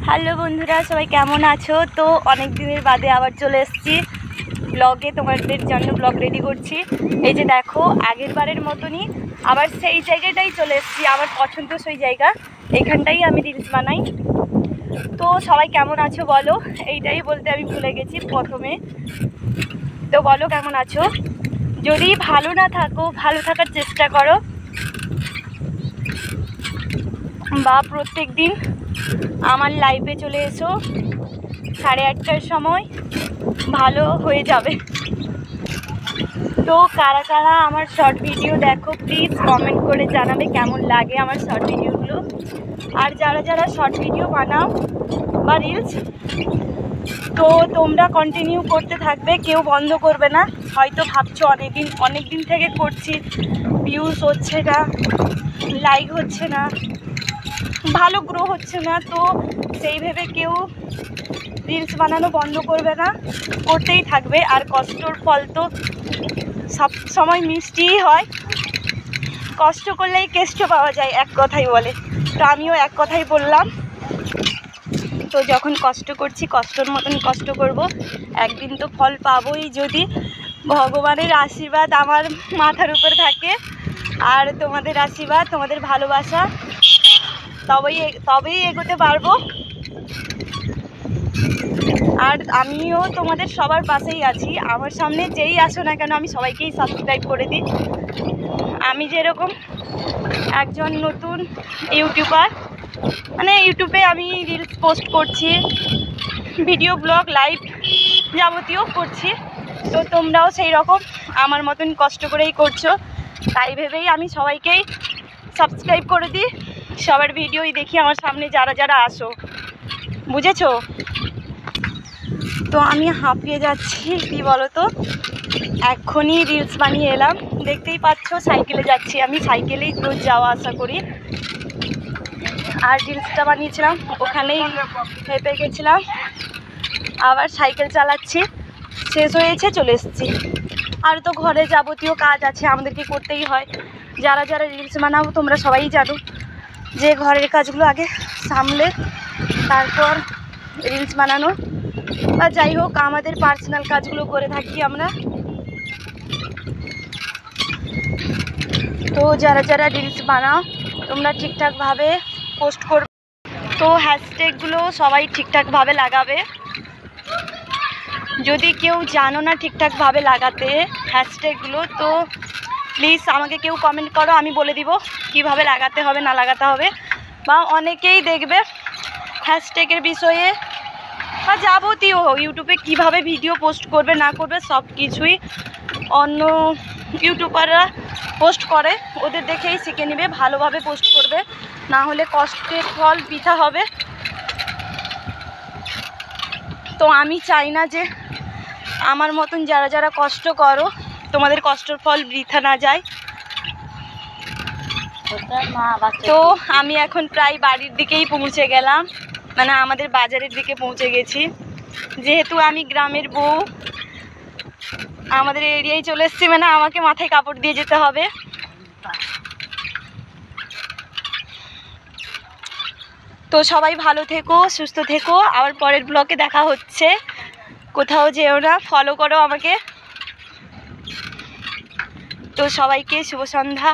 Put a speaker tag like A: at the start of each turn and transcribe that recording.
A: Hello বন্ধুরা, সবাই কেমন আছো? তো অনেক দিনের বাদে আবার চলে এসেছি ব্লগে, তোমাদের জন্য ব্লগ রেডি করছি। এই যে দেখো, আগের বারের মতনই আবার সেই জায়গাটাই চলে এসেছি, আমার পছন্দসই জায়গা, এইখানটাই আমি রিলস বানাই। তো সবাই কেমন আছো বলো, এইটাই বলতে আমি ভুলে গেছি প্রথমে। তো বলো কেমন আছো, যদি ভালো না থাকো ভালো থাকার চেষ্টা করো, বা প্রত্যেক দিন আমার লাইভে চলে এসো 8:30টার সময়, ভালো হয়ে যাবে। তো কারা কারা আমার শর্ট ভিডিও দেখো প্লিজ কমেন্ট করে জানাবে কেমন লাগে আমার শর্ট ভিডিওগুলো। আর যারা যারা শর্ট ভিডিও বানাও বা রিলস, তো তোমরা কন্টিনিউ করতে থাকবে, কেউ বন্ধ করবে না। হয়তো ভাবছো অনেক দিন থেকে করছি, ভিউজ হচ্ছে না, লাইক হচ্ছে না, ভালো গ্রো হচ্ছে না, তো সেই ভেবে কেউ রিলস বানানো বন্ধ করবে না, করতেই থাকবে। আর কষ্টর ফল তো সব সময় মিষ্টিই হয়, কষ্ট করলেই কেষ্ট পাওয়া যায়, এক কথাই বলে। তো আমিও এক কথাই বললাম। তো যখন কষ্ট করছি কষ্টর মতন কষ্ট করব, একদিন তো ফল পাবোই, যদি ভগবানের আশীর্বাদ আমার মাথার উপর থাকে আর তোমাদের আশীর্বাদ, তোমাদের ভালোবাসা, তবেই এগোতে পারবো। আর আমিও তোমাদের সবার পাশেই আছি, আমার সামনে যেই আসো না কেন আমি সবাইকেই সাবস্ক্রাইব করে দিই। আমি যেরকম একজন নতুন ইউটিউবার, মানে ইউটিউবে আমি রিলস পোস্ট করছি, ভিডিও ব্লগ লাইভ যাবতীয় করছি, তো তোমরাও সেই রকম আমার মতন কষ্ট করেই করছো, তাই ভেবেই আমি সবাইকেই সাবস্ক্রাইব করে দিই, সবার ভিডিওই দেখি আমার সামনে যারা যারা আসো, বুঝেছো? তো আমি হাঁপিয়ে যাচ্ছি, কি বলো তো, এক্ষুনি রিলস বানিয়ে এলাম, দেখতেই পাচ্ছ সাইকেলে যাচ্ছি, আমি সাইকেলেই রোজ যাওয়া আসা করি। আর রিলসটা বানিয়েছিলাম, ওখানেই হেঁপে গেছিলাম, আবার সাইকেল চালাচ্ছি, শেষ হয়েছে চলে এসেছি। আর তো ঘরে যাবতীয় কাজ আছে, আমাদেরকে করতেই হয়। যারা যারা রিলস বানাবো তোমরা সবাই জানো যে ঘরের কাজগুলো আগে সামলে তারপর রিলস বানানো, বা যাই হোক আমাদের পার্সোনাল কাজগুলো করে থাকি আমরা। তো যারা যারা রিলস বানাও তোমরা ঠিকঠাকভাবে পোস্ট করবে, তো হ্যাশট্যাগুলো সবাই ঠিকঠাকভাবে লাগাবে। যদি কেউ জানো না ঠিকঠাকভাবে লাগাতে হ্যাশট্যাগুলো, তো প্লিজ আমাকে কেউ কমেন্ট করো, আমি বলে দিব কিভাবে লাগাতে হবে না লাগাতে হবে। বা অনেকেই দেখবে হ্যাশট্যাগের বিষয়ে বা যাবতীয় ইউটিউবে কিভাবে ভিডিও পোস্ট করবে না করবে সব কিছুই অন্য ইউটিউবাররা পোস্ট করে, ওদের দেখেই শিখে নেবে, ভালোভাবে পোস্ট করবে, না হলে কষ্টের ফল বৃথা হবে। তো আমি চাই না যে আমার মতন যারা যারা কষ্ট করো তোমাদের কষ্টের ফল বৃথা না যায়। তো আমি এখন প্রায় বাড়ির দিকেই পৌঁছে গেলাম, মানে আমাদের বাজারের দিকে পৌঁছে গেছি, যেহেতু আমি গ্রামের বউ, আমাদের এরিয়ায় চলে এসেছি, মানে আমাকে মাথায় কাপড় দিয়ে যেতে হবে। তো সবাই ভালো থেকো, সুস্থ থেকো, আবার পরের ব্লগে দেখা হচ্ছে, কোথাও যেও না, ফলো করো আমাকে। তো সবাইকে শুভ সন্ধ্যা।